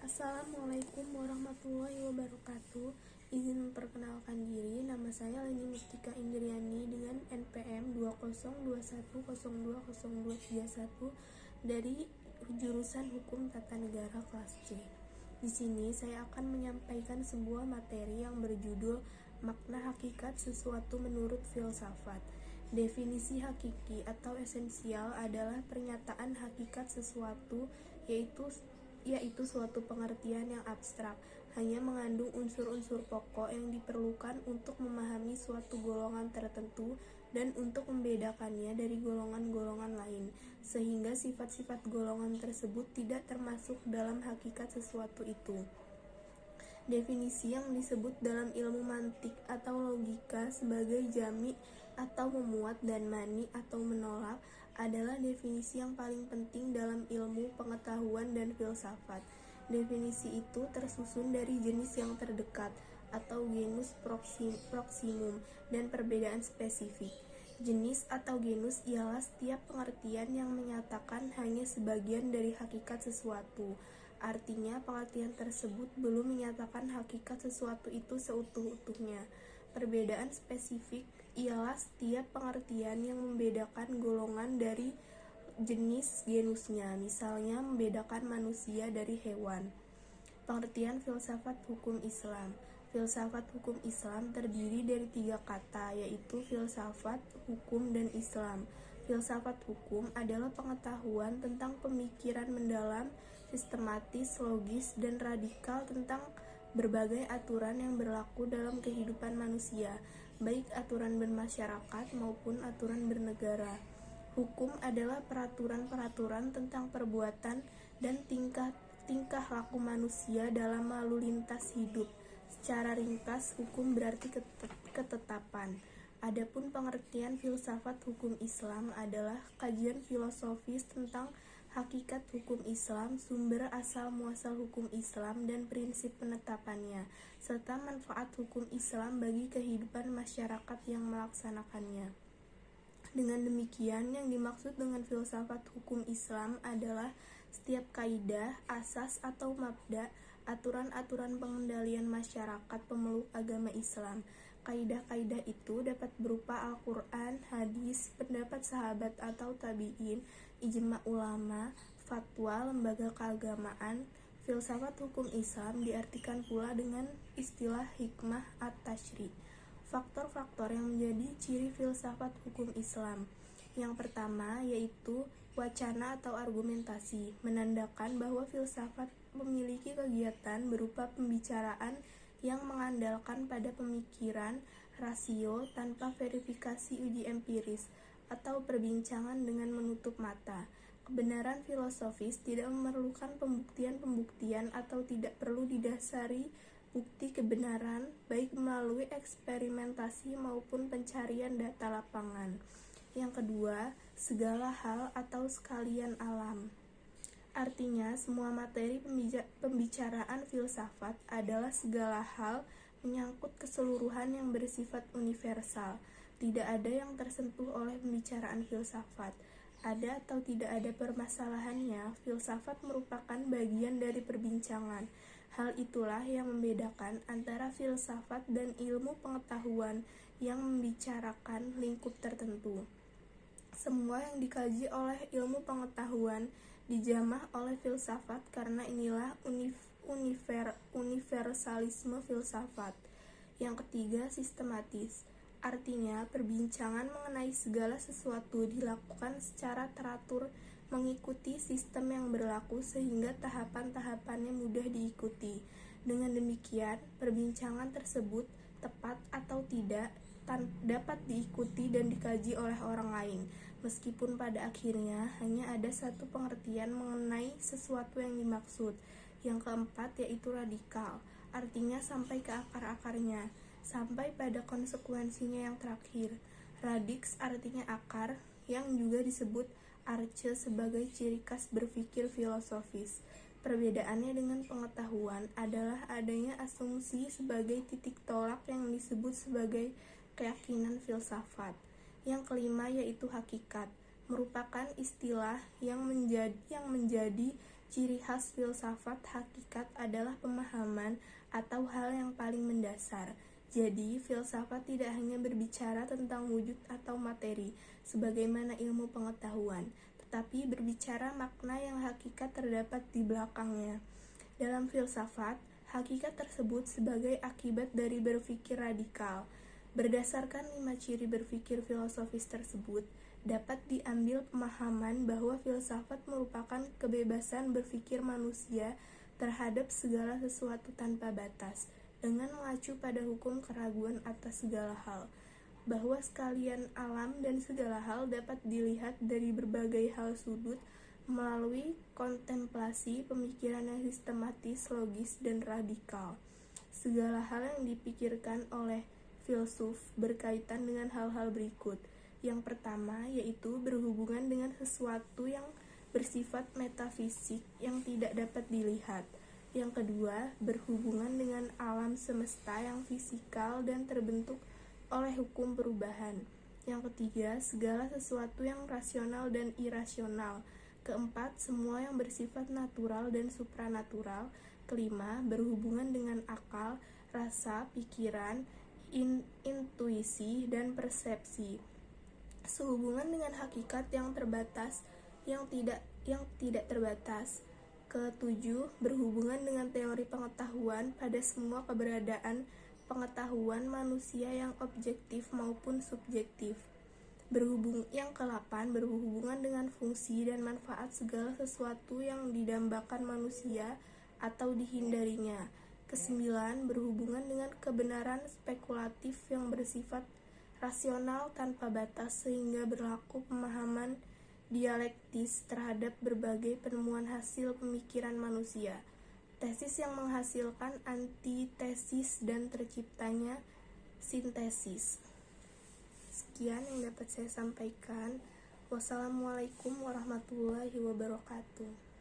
Assalamualaikum warahmatullahi wabarakatuh. Izin memperkenalkan diri, nama saya Leni Mustika Indriani dengan NPM 2021020231 dari jurusan Hukum Tata Negara kelas C. Di sini saya akan menyampaikan sebuah materi yang berjudul Makna Hakikat Sesuatu Menurut Filsafat. Definisi hakiki atau esensial adalah pernyataan hakikat sesuatu, yaitu suatu pengertian yang abstrak, hanya mengandung unsur-unsur pokok yang diperlukan untuk memahami suatu golongan tertentu dan untuk membedakannya dari golongan-golongan lain, sehingga sifat-sifat golongan tersebut tidak termasuk dalam hakikat sesuatu itu. Definisi yang disebut dalam ilmu mantik atau logika sebagai jami atau memuat dan mani atau menolak adalah definisi yang paling penting dalam ilmu pengetahuan dan filsafat. Definisi itu tersusun dari jenis yang terdekat atau genus proximum dan perbedaan spesifik. Jenis atau genus ialah setiap pengertian yang menyatakan hanya sebagian dari hakikat sesuatu. Artinya, pengertian tersebut belum menyatakan hakikat sesuatu itu seutuh-utuhnya. Perbedaan spesifik ialah setiap pengertian yang membedakan golongan dari jenis genusnya, misalnya membedakan manusia dari hewan. Pengertian filsafat hukum Islam. Filsafat hukum Islam terdiri dari 3 kata, yaitu filsafat, hukum, dan Islam. Filsafat hukum adalah pengetahuan tentang pemikiran mendalam, sistematis, logis, dan radikal tentang berbagai aturan yang berlaku dalam kehidupan manusia, baik aturan bermasyarakat maupun aturan bernegara. Hukum adalah peraturan-peraturan tentang perbuatan dan tingkah laku manusia dalam lalu lintas hidup. Secara ringkas, hukum berarti ketetapan. Adapun pengertian filsafat hukum Islam adalah kajian filosofis tentang hakikat hukum Islam, sumber asal-muasal hukum Islam dan prinsip penetapannya, serta manfaat hukum Islam bagi kehidupan masyarakat yang melaksanakannya. Dengan demikian, yang dimaksud dengan filsafat hukum Islam adalah setiap kaidah, asas atau mabda, aturan-aturan pengendalian masyarakat pemeluk agama Islam. Kaidah-kaidah itu dapat berupa Al-Quran, hadis, pendapat sahabat atau tabi'in, ijma ulama, fatwa lembaga keagamaan. Filsafat hukum Islam diartikan pula dengan istilah hikmah at-tashri'. Faktor-faktor yang menjadi ciri filsafat hukum Islam. Yang pertama yaitu wacana atau argumentasi, menandakan bahwa filsafat memiliki kegiatan berupa pembicaraan yang mengandalkan pada pemikiran, rasio tanpa verifikasi uji empiris, atau perbincangan dengan menutup mata. Kebenaran filosofis tidak memerlukan pembuktian-pembuktian atau tidak perlu didasari bukti kebenaran, baik melalui eksperimentasi maupun pencarian data lapangan. Yang kedua, segala hal atau sekalian alam. Artinya, semua materi pembicaraan filsafat adalah segala hal menyangkut keseluruhan yang bersifat universal. Tidak ada yang tersentuh oleh pembicaraan filsafat. Ada atau tidak ada permasalahannya, filsafat merupakan bagian dari perbincangan. Hal itulah yang membedakan antara filsafat dan ilmu pengetahuan yang membicarakan lingkup tertentu. Semua yang dikaji oleh ilmu pengetahuan dijamah oleh filsafat, karena inilah universalisme filsafat. Yang ketiga, sistematis. Artinya, perbincangan mengenai segala sesuatu dilakukan secara teratur mengikuti sistem yang berlaku sehingga tahapan-tahapannya mudah diikuti. Dengan demikian, perbincangan tersebut tepat atau tidak dapat diikuti dan dikaji oleh orang lain, meskipun pada akhirnya hanya ada satu pengertian mengenai sesuatu yang dimaksud. Yang keempat yaitu radikal, artinya sampai ke akar-akarnya, sampai pada konsekuensinya yang terakhir. Radix artinya akar, yang juga disebut arche sebagai ciri khas berpikir filosofis. Perbedaannya dengan pengetahuan adalah adanya asumsi sebagai titik tolak yang disebut sebagai keyakinan filsafat. Yang kelima yaitu hakikat, merupakan istilah yang menjadi Ciri khas filsafat hakikat adalah pemahaman atau hal yang paling mendasar. Jadi, filsafat tidak hanya berbicara tentang wujud atau materi, sebagaimana ilmu pengetahuan, tetapi berbicara makna yang hakikat terdapat di belakangnya. Dalam filsafat, hakikat tersebut sebagai akibat dari berpikir radikal. Berdasarkan 5 ciri berpikir filosofis tersebut, dapat diambil pemahaman bahwa filsafat merupakan kebebasan berpikir manusia terhadap segala sesuatu tanpa batas, dengan mengacu pada hukum keraguan atas segala hal, bahwa sekalian alam dan segala hal dapat dilihat dari berbagai hal sudut melalui kontemplasi pemikiran yang sistematis, logis, dan radikal. Segala hal yang dipikirkan oleh filsuf berkaitan dengan hal-hal berikut. Yang pertama yaitu berhubungan dengan sesuatu yang bersifat metafisik yang tidak dapat dilihat. Yang kedua, berhubungan dengan alam semesta yang fisikal dan terbentuk oleh hukum perubahan. Yang ketiga, segala sesuatu yang rasional dan irasional. Keempat, semua yang bersifat natural dan supranatural. Kelima, berhubungan dengan akal, rasa, pikiran, intuisi, dan persepsi. Sehubungan dengan hakikat yang terbatas, yang tidak terbatas. Ketujuh, berhubungan dengan teori pengetahuan pada semua keberadaan pengetahuan manusia yang objektif maupun subjektif. Yang ke-8, berhubungan dengan fungsi dan manfaat segala sesuatu yang didambakan manusia atau dihindarinya. Ke-9, berhubungan dengan kebenaran spekulatif yang bersifat rasional tanpa batas sehingga berlaku pemahaman dialektis terhadap berbagai penemuan hasil pemikiran manusia. Tesis yang menghasilkan antitesis dan terciptanya sintesis. Sekian yang dapat saya sampaikan. Wassalamualaikum warahmatullahi wabarakatuh.